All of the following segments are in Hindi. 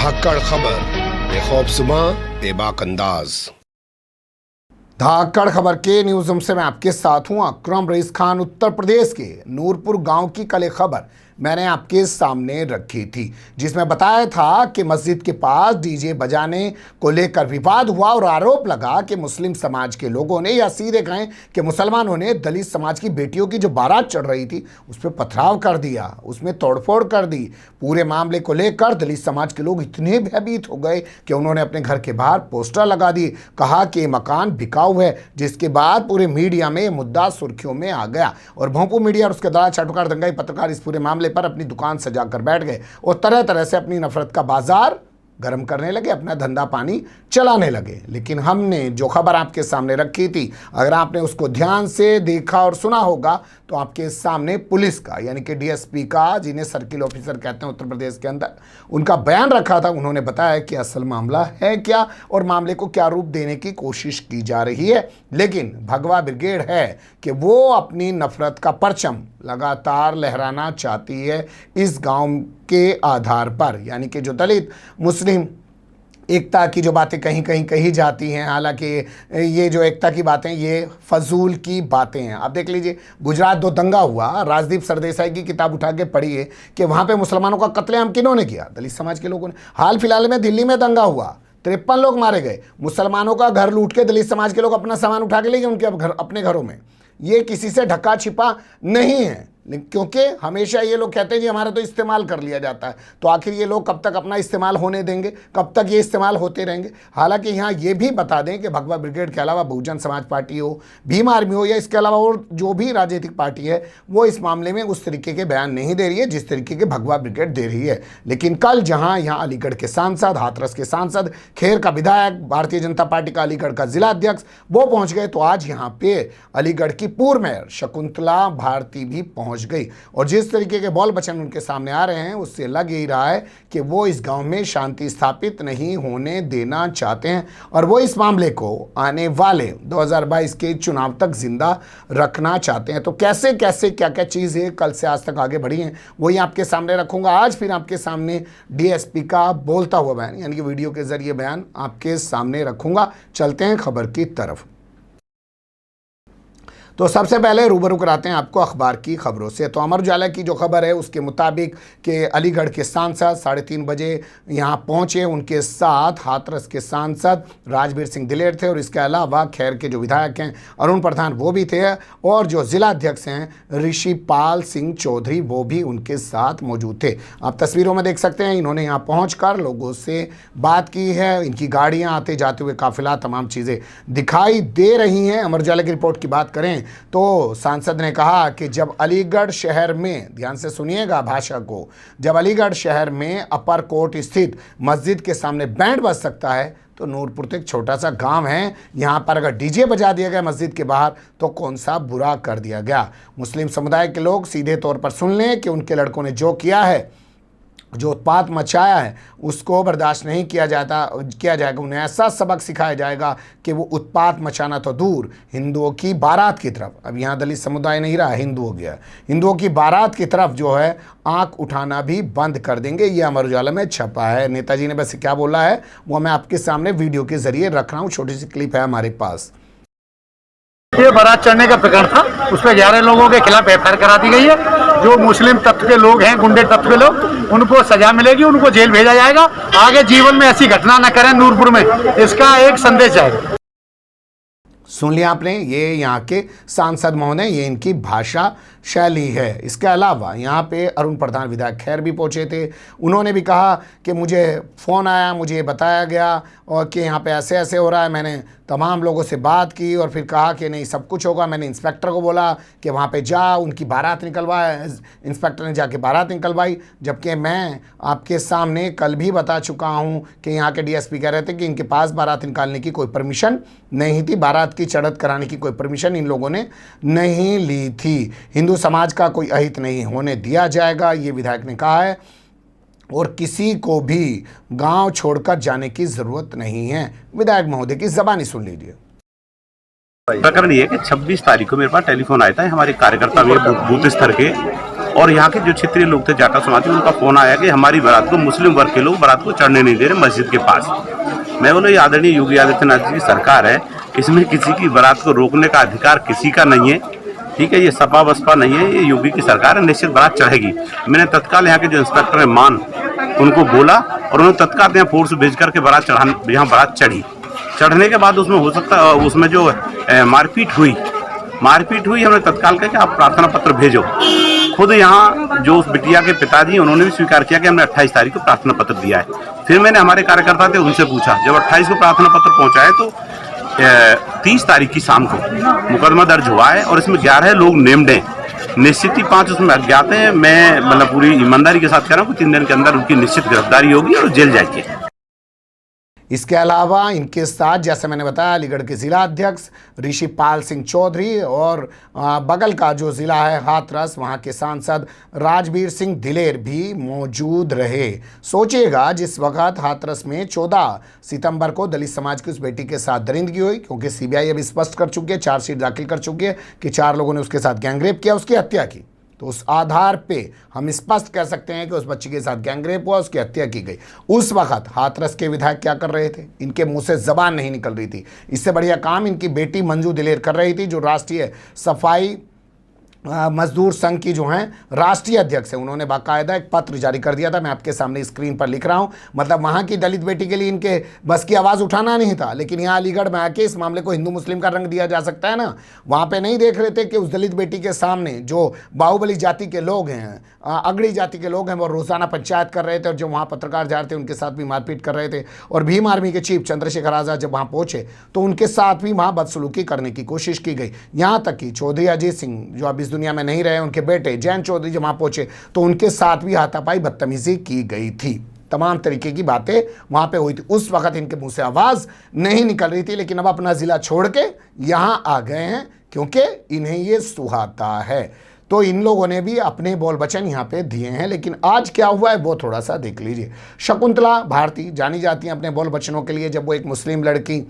धाकड़ खबर, बेखौफजुमा बेबाक अंदाज। धाकड़ खबर के न्यूज रूम से मैं आपके साथ हूं अकरम रईस खान। उत्तर प्रदेश के नूरपुर गांव की कल एक खबर मैंने आपके सामने रखी थी, जिसमें बताया था कि मस्जिद के पास डीजे बजाने को लेकर विवाद हुआ और आरोप लगा कि मुस्लिम समाज के लोगों ने, या सीधे कहें कि मुसलमानों ने, दलित समाज की बेटियों की जो बारात चढ़ रही थी उस पर पथराव कर दिया, उसमें तोड़फोड़ कर दी। पूरे मामले को लेकर दलित समाज के लोग इतने भयभीत हो गए कि उन्होंने अपने घर के बाहर पोस्टर लगा दिए, कहा कि ये मकान बिकाऊ है, जिसके बाद पूरे मीडिया में मुद्दा सुर्खियों में आ गया और भोंपू मीडिया और उसके द्वारा चाटुकार दंगाई पत्रकार इस पूरे मामले पर अपनी दुकान सजाकर बैठ गए और तरह तरह से अपनी नफरत का बाजार गर्म करने लगे, अपना धंधा पानी चलाने लगे। लेकिन हमने जो खबर आपके सामने रखी थी, अगर आपने उसको ध्यान से देखा और सुना होगा तो आपके सामने पुलिस का, यानी कि डीएसपी का, जिन्हें सर्किल ऑफिसर कहते हैं उत्तर प्रदेश के अंदर, उनका बयान रखा था। उन्होंने बताया कि असल मामला है क्या और मामले को क्या रूप देने की कोशिश की जा रही है। लेकिन भगवा ब्रिगेड है कि वो अपनी नफरत का परचम लगातार लहराना चाहती है इस गांव के आधार पर, यानी कि जो दलित मुस्लिम एकता की जो बातें कहीं कहीं कही जाती हैं। हालांकि ये जो एकता की बातें, ये फजूल की बातें हैं। अब देख लीजिए, गुजरात जो दंगा हुआ, राजदीप सरदेसाई की किताब उठा के पढ़िए कि वहाँ पे मुसलमानों का कत्लेआम किन्होंने किया? दलित समाज के लोगों ने। हाल फिलहाल में दिल्ली में दंगा हुआ, 53 लोग मारे गए, मुसलमानों का घर लूट के दलित समाज के लोग अपना सामान उठा के ले गए उनके अपने घरों में। ये किसी से ढका छिपा नहीं है, क्योंकि हमेशा ये लोग कहते हैं जी हमारा तो इस्तेमाल कर लिया जाता है। तो आखिर ये लोग कब तक अपना इस्तेमाल होने देंगे? कब तक ये इस्तेमाल होते रहेंगे? हालांकि यहाँ ये भी बता दें कि भगवा ब्रिगेड के अलावा बहुजन समाज पार्टी हो, भीम आर्मी हो, या इसके अलावा और जो भी राजनीतिक पार्टी है, वो इस मामले में उस तरीके के बयान नहीं दे रही है जिस तरीके के भगवा ब्रिगेड दे रही है। लेकिन कल जहाँ यहाँ अलीगढ़ के सांसद, हाथरस के सांसद, खेर का विधायक, भारतीय जनता पार्टी का अलीगढ़ का जिला अध्यक्ष, वो पहुँच गए, तो आज यहाँ पे अलीगढ़ की पूर्व मेयर शकुंतला भारती भी पहुँच गई। और जिस तरीके के बॉल बचन उनके सामने आ रहे हैं, उससे लग ही रहा है कि वो इस गांव में शांति स्थापित नहीं होने देना चाहते हैं और वो इस मामले को आने वाले 2022 के चुनाव तक जिंदा रखना चाहते हैं। तो कैसे कैसे क्या क्या चीज़ें कल से आज तक आगे बढ़ी हैं, वही आपके सामने रखूंगा आज। फिर आपके सामने डीएसपी का बोलता हुआ बयान, यानी कि वीडियो के जरिए बयान आपके सामने रखूंगा। चलते हैं खबर की तरफ। तो सबसे पहले रूबरू कराते हैं आपको अखबार की खबरों से। तो अमर उजाला की जो खबर है उसके मुताबिक कि अलीगढ़ के सांसद 3:30 बजे यहाँ पहुँचे, उनके साथ हाथरस के सांसद राजवीर सिंह दिलेर थे और इसके अलावा खैर के जो विधायक हैं अरुण प्रधान वो भी थे, और जो जिला अध्यक्ष हैं ऋषिपाल सिंह चौधरी वो भी उनके साथ मौजूद थे। आप तस्वीरों में देख सकते हैं, इन्होंने यहाँ पहुँच लोगों से बात की है। इनकी गाड़ियाँ, आते जाते हुए काफिला, तमाम चीज़ें दिखाई दे रही हैं। अमर उजाला की रिपोर्ट की बात करें तो सांसद ने कहा कि जब अलीगढ़ शहर में, ध्यान से सुनिएगा भाषा को, जब अलीगढ़ शहर में अपर कोर्ट स्थित मस्जिद के सामने बैंड बज सकता है तो नूरपुर तो एक छोटा सा गांव है, यहाँ पर अगर डीजे बजा दिया गया मस्जिद के बाहर तो कौन सा बुरा कर दिया गया। मुस्लिम समुदाय के लोग सीधे तौर पर सुन लें कि उनके लड़कों ने जो किया है, जो उत्पात मचाया है, उसको बर्दाश्त नहीं किया जाएगा। उन्हें ऐसा सबक सिखाया जाएगा कि वो उत्पात मचाना तो दूर, हिंदुओं की बारात की तरफ, अब यहाँ दलित समुदाय नहीं रहा, हिंदू हो गया, हिंदुओं की बारात की तरफ जो है आंख उठाना भी बंद कर देंगे। ये अमर उजाला में छपा है। नेताजी ने बस क्या बोला है वो मैं आपके सामने वीडियो के जरिए रख रहा हूँ। छोटी सी क्लिप है हमारे पास। ये बारात चढ़ने का प्रकरण था, उसमें 11 लोगों के खिलाफ एफआईआर करा दी गई है। जो मुस्लिम तत्व के लोग हैं, गुंडे तत्व के लोग, उनको सजा मिलेगी, उनको जेल भेजा जाएगा। आगे जीवन में ऐसी घटना न करें नूरपुर में, इसका एक संदेश है। सुन लिया आपने, ये यहाँ के सांसद महोदय, ये इनकी भाषा शैली है। इसके अलावा यहाँ पे अरुण प्रधान विधायक खैर भी पहुँचे थे। उन्होंने भी कहा कि मुझे फ़ोन आया, मुझे बताया गया और कि यहाँ पे ऐसे ऐसे हो रहा है। मैंने तमाम लोगों से बात की और फिर कहा कि नहीं सब कुछ होगा। मैंने इंस्पेक्टर को बोला कि वहाँ पे जा, उनकी बारात निकलवा। इंस्पेक्टर ने जाके बारात निकलवाई, जबकि मैं आपके सामने कल भी बता चुका हूँ कि यहाँ के डीएसपी कह रहे थे कि इनके पास बारात निकालने की कोई परमिशन नहीं थी, बारात की चढ़त कराने की कोई परमिशन इन लोगों ने नहीं ली थी। हिंदू समाज का कोई अहित नहीं होने दिया जाएगा, ये विधायक ने कहा है, और किसी को भी गांव छोड़कर जाने की जरूरत नहीं है। विधायक महोदय की ज़बानी सुन लीजिए। प्रकरण ये है कि 26 तारीख को मेरे पास टेलीफोन आया था, हमारे कार्यकर्ता में बूथ स्तर के और यहाँ के जो क्षेत्रीय लोग थे, जाटा समाज के, उनका फोन आया कि हमारी बारात को मुस्लिम वर्ग के लोग बारात को चढ़ने नहीं दे रहे मस्जिद के पास। मैं बोला, ये आदरणीय योगी आदित्यनाथ जी की सरकार है, इसमें किसी की बारात को रोकने का अधिकार किसी का नहीं है, ठीक है। ये सपा बसपा नहीं है, ये योगी की सरकार है, निश्चित बारात चढ़ेगी। मैंने तत्काल यहाँ के जो इंस्पेक्टर है मान, उनको बोला और उन्होंने तत्काल यहाँ फोर्स भेज करके बारात यहाँ बारात चढ़ी। चढ़ने के बाद उसमें हो सकता उसमें जो मारपीट हुई, हमने तत्काल कहा कि आप प्रार्थना पत्र भेजो। खुद यहाँ जो उस बिटिया के पिताजी, उन्होंने भी स्वीकार किया कि हमने 28 तारीख को प्रार्थना पत्र दिया है। फिर मैंने हमारे कार्यकर्ता थे उनसे पूछा, जब 28 को प्रार्थना पत्र पहुँचाए तो 30 तारीख की शाम को मुकदमा दर्ज हुआ है और इसमें 11 लोग नेम्ड हैं, निश्चित ही 5 उसमें अज्ञात हैं। मैं मतलब पूरी ईमानदारी के साथ कह रहा हूँ कि 3 दिन के अंदर उनकी निश्चित गिरफ्तारी होगी और जेल जाएंगे। इसके अलावा इनके साथ, जैसे मैंने बताया, अलीगढ़ के जिला अध्यक्ष ऋषिपाल सिंह चौधरी और बगल का जो जिला है हाथरस, वहां के सांसद राजवीर सिंह दिलेर भी मौजूद रहे। सोचिएगा, जिस वक्त हाथरस में 14 सितंबर को दलित समाज की उस बेटी के साथ दरिंदगी हुई, क्योंकि सीबीआई अब स्पष्ट कर चुकी है, चार्जशीट दाखिल कर चुकी है कि 4 लोगों ने उसके साथ गैंगरेप किया, उसकी हत्या की। तो उस आधार पे हम स्पष्ट कह सकते हैं कि उस बच्ची के साथ गैंगरेप हुआ, उसकी हत्या की गई। उस वक्त हाथरस के विधायक क्या कर रहे थे? इनके मुंह से जबान नहीं निकल रही थी। इससे बढ़िया काम इनकी बेटी मंजू दिलेर कर रही थी, जो राष्ट्रीय सफाई मजदूर संघ की जो हैं राष्ट्रीय अध्यक्ष है। उन्होंने बाकायदा एक पत्र जारी कर दिया था, मैं आपके सामने स्क्रीन पर लिख रहा हूं। मतलब वहां की दलित बेटी के लिए इनके बस की आवाज़ उठाना नहीं था, लेकिन यहाँ अलीगढ़ में आके इस मामले को हिंदू मुस्लिम का रंग दिया जा सकता है ना। वहाँ पे नहीं देख रहे थे कि उस दलित बेटी के सामने जो बाहुबली जाति के लोग हैं, अगड़ी जाति के लोग हैं, वो रोज़ाना पंचायत कर रहे थे, और जो वहाँ पत्रकार जा रहे थे उनके साथ भी मारपीट कर रहे थे। और भीम आर्मी के चीफ चंद्रशेखर आज़ाद जब वहाँ पहुँचे तो उनके साथ भी वहाँ बदसलूकी करने की कोशिश की गई। यहाँ तक कि चौधरी अजीत सिंह, जो अब इस दुनिया में नहीं रहे, के बेटे जैन चौधरी जब वहां पहुंचे तो उनके साथ भी हाथापाई बदतमीजी की गई थी। तमाम तरीके की बातें वहां पे हुई थी। उस वक्त इनके मुंह से आवाज नहीं निकल रही थी, लेकिन अब अपना जिला छोड़ के यहां आ गए हैं क्योंकि इन्हें ये सुहाता है। तो इन लोगों ने भी अपने बोल वचन यहाँ पे दिए हैं। लेकिन आज क्या हुआ है वो थोड़ा सा देख लीजिए। शकुंतला भारती जानी जाती हैं अपने बोल वचनों के लिए। जब वो एक मुस्लिम लड़की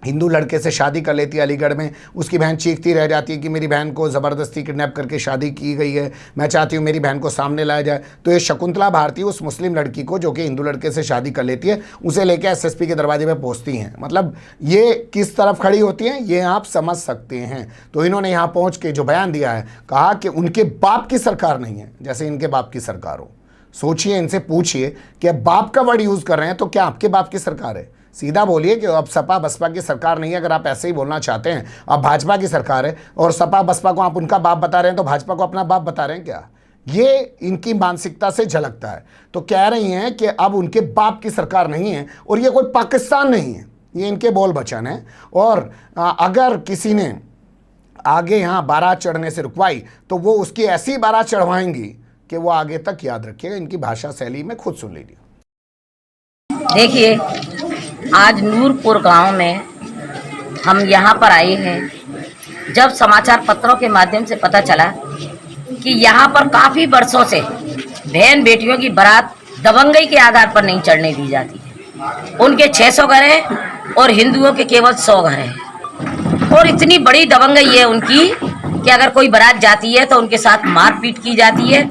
हिंदू लड़के से शादी कर लेती है अलीगढ़ में, उसकी बहन चीखती रह जाती है कि मेरी बहन को ज़बरदस्ती किडनैप करके शादी की गई है, मैं चाहती हूँ मेरी बहन को सामने लाया जाए। तो ये शकुंतला भारती उस मुस्लिम लड़की को, जो कि हिंदू लड़के से शादी कर लेती है, उसे लेकर एसएसपी के दरवाजे पे पहुँचती हैं। मतलब ये किस तरफ खड़ी होती हैं ये आप समझ सकते हैं। तो इन्होंने यहाँ पहुँच के जो बयान दिया है, कहा कि उनके बाप की सरकार नहीं है जैसे इनके बाप की सरकार हो। सोचिए, इनसे पूछिए कि अब बाप का वर्ड यूज़ कर रहे हैं तो क्या आपके बाप की सरकार है? सीधा बोलिए कि अब सपा बसपा की सरकार नहीं है। अगर आप ऐसे ही बोलना चाहते हैं, अब भाजपा की सरकार है और सपा बसपा को आप उनका बाप बता रहे हैं, तो भाजपा को अपना बाप बता रहे हैं क्या? ये इनकी मानसिकता से झलकता है। तो कह रही हैं कि अब उनके बाप की सरकार नहीं है और ये कोई पाकिस्तान नहीं है। ये इनके बोल वचन है। और अगर किसी ने आगे यहाँ बारात चढ़ने से रुकवाई तो वो उसकी ऐसी बारात चढ़वाएंगी कि वो आगे तक याद रखिएगा। इनकी भाषा शैली में खुद सुन लीजिए। देखिए, आज नूरपुर गांव में हम यहाँ पर आए हैं। जब समाचार पत्रों के माध्यम से पता चला कि यहाँ पर काफ़ी वर्षों से बहन बेटियों की बारात दबंगई के आधार पर नहीं चढ़ने दी जाती है। उनके 600 घर हैं और हिंदुओं के केवल 100 घर हैं। और इतनी बड़ी दबंगई है उनकी कि अगर कोई बारात जाती है तो उनके साथ मारपीट की जाती है,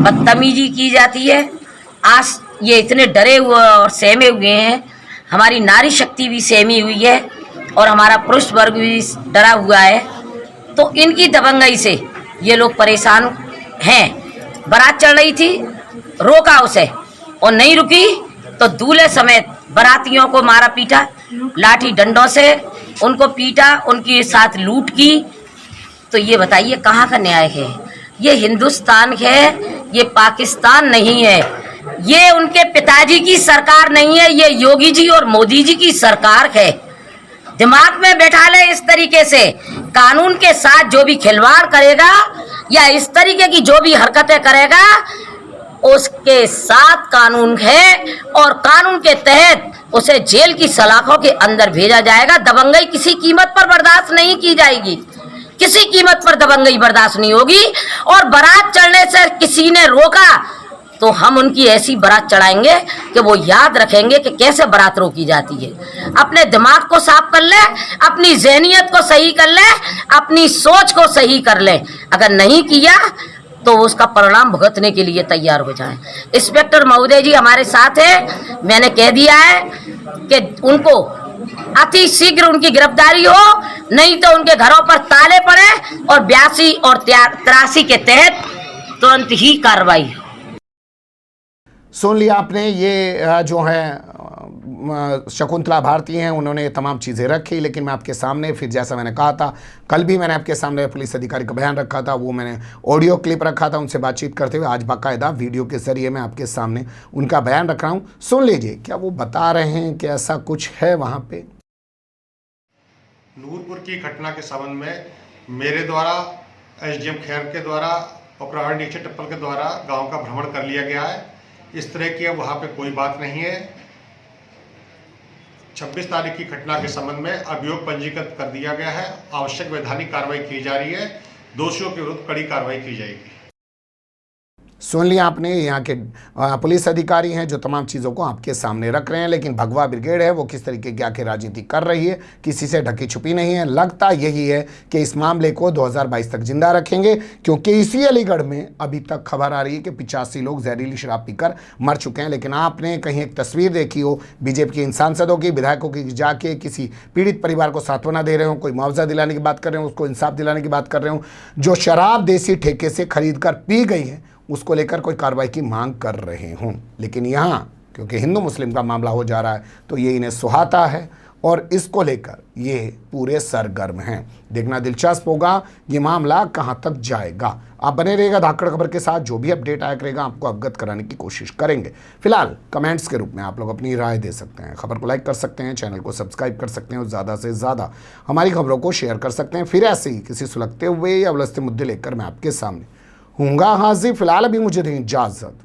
बदतमीजी की जाती है। आज ये इतने डरे हुए और सहमे हुए हैं। हमारी नारी शक्ति भी सहमी हुई है और हमारा पुरुष वर्ग भी डरा हुआ है। तो इनकी दबंगई से ये लोग परेशान हैं। बारात चल रही थी, रोका उसे और नहीं रुकी तो दूल्हे समेत बारातियों को मारा पीटा, लाठी डंडों से उनको पीटा, उनके साथ लूट की। तो ये बताइए कहाँ का न्याय है? ये हिंदुस्तान है, ये पाकिस्तान नहीं है। ये उनके पिताजी की सरकार नहीं है, ये योगी जी और मोदी जी की सरकार है। दिमाग में बैठा ले इस तरीके से। कानून के साथ जो भी खिलवाड़ करेगा या इस तरीके की जो भी हरकतें करेगा, उसके साथ कानून है और कानून के तहत उसे जेल की सलाखों के अंदर भेजा जाएगा। दबंगई किसी कीमत पर बर्दाश्त नहीं की जाएगी, किसी कीमत पर दबंगई बर्दाश्त नहीं होगी। और बारात चढ़ने से किसी ने रोका तो हम उनकी ऐसी बारात चढ़ाएंगे कि वो याद रखेंगे कि कैसे बारात रोकी जाती है। अपने दिमाग को साफ कर ले, अपनी ज़हनियत को सही कर ले, अपनी सोच को सही कर ले। अगर नहीं किया तो उसका परिणाम भुगतने के लिए तैयार हो जाएं। इंस्पेक्टर महोदय जी हमारे साथ है, मैंने कह दिया है कि उनको अति शीघ्र उनकी गिरफ्तारी हो, नहीं तो उनके घरों पर ताले पड़े और 82 और 83 के तहत तुरंत ही कार्रवाई। सुन लिया आपने, ये जो है शकुंतला भारती हैं, उन्होंने ये तमाम चीज़ें रखी। लेकिन मैं आपके सामने फिर जैसा मैंने कहा था, कल भी मैंने आपके सामने पुलिस अधिकारी का बयान रखा था, वो मैंने ऑडियो क्लिप रखा था उनसे बातचीत करते हुए। आज बाकायदा वीडियो के जरिए मैं आपके सामने उनका बयान रख रहा हूँ। सुन लीजिए क्या वो बता रहे हैं कि ऐसा कुछ है वहाँ पे। नूरपुर की घटना के संबंध में मेरे द्वारा, एसडीएम खैर के द्वारा और प्रभारी निरीक्षक टप्पल के द्वारा गांव का भ्रमण कर लिया गया है। इस तरह की अब वहाँ पे कोई बात नहीं है। 26 तारीख की घटना के संबंध में अभियोग पंजीकृत कर दिया गया है। आवश्यक वैधानिक कार्रवाई की जा रही है। दोषियों के विरुद्ध कड़ी कार्रवाई की जाएगी। सुन लिया आपने, यहाँ के पुलिस अधिकारी हैं जो तमाम चीज़ों को आपके सामने रख रहे हैं। लेकिन भगवा ब्रिगेड है वो किस तरीके की आखिर राजनीति कर रही है, किसी से ढकी छुपी नहीं है। लगता यही है कि इस मामले को 2022 तक जिंदा रखेंगे, क्योंकि इसी अलीगढ़ में अभी तक खबर आ रही है कि 85 लोग जहरीली शराब पीकर मर चुके हैं। लेकिन आपने कहीं एक तस्वीर देखी हो बीजेपी के इन सांसदों की, विधायकों की, जाके किसी पीड़ित परिवार को सांत्वना दे रहे हो, कोई मुआवजा दिलाने की बात कर रहे हो, उसको इंसाफ दिलाने की बात कर रहे हो। जो शराब देसी ठेके से खरीद कर पी गई है उसको लेकर कोई कार्रवाई की मांग कर रहे हों। लेकिन यहाँ क्योंकि हिंदू मुस्लिम का मामला हो जा रहा है तो ये इन्हें सुहाता है और इसको लेकर ये पूरे सरगर्म हैं। देखना दिलचस्प होगा ये मामला कहाँ तक जाएगा। आप बने रहिएगा धाकड़ खबर के साथ, जो भी अपडेट आया करेगा आपको अवगत कराने की कोशिश करेंगे। फिलहाल कमेंट्स के रूप में आप लोग अपनी राय दे सकते हैं, खबर को लाइक कर सकते हैं, चैनल को सब्सक्राइब कर सकते हैं और ज़्यादा से ज़्यादा हमारी खबरों को शेयर कर सकते हैं। फिर ऐसे ही किसी सुलगते हुए या उलझते मुद्दे लेकर मैं आपके सामने हूँगा हाजिर। फिलहाल अभी मुझे दें इजाज़त।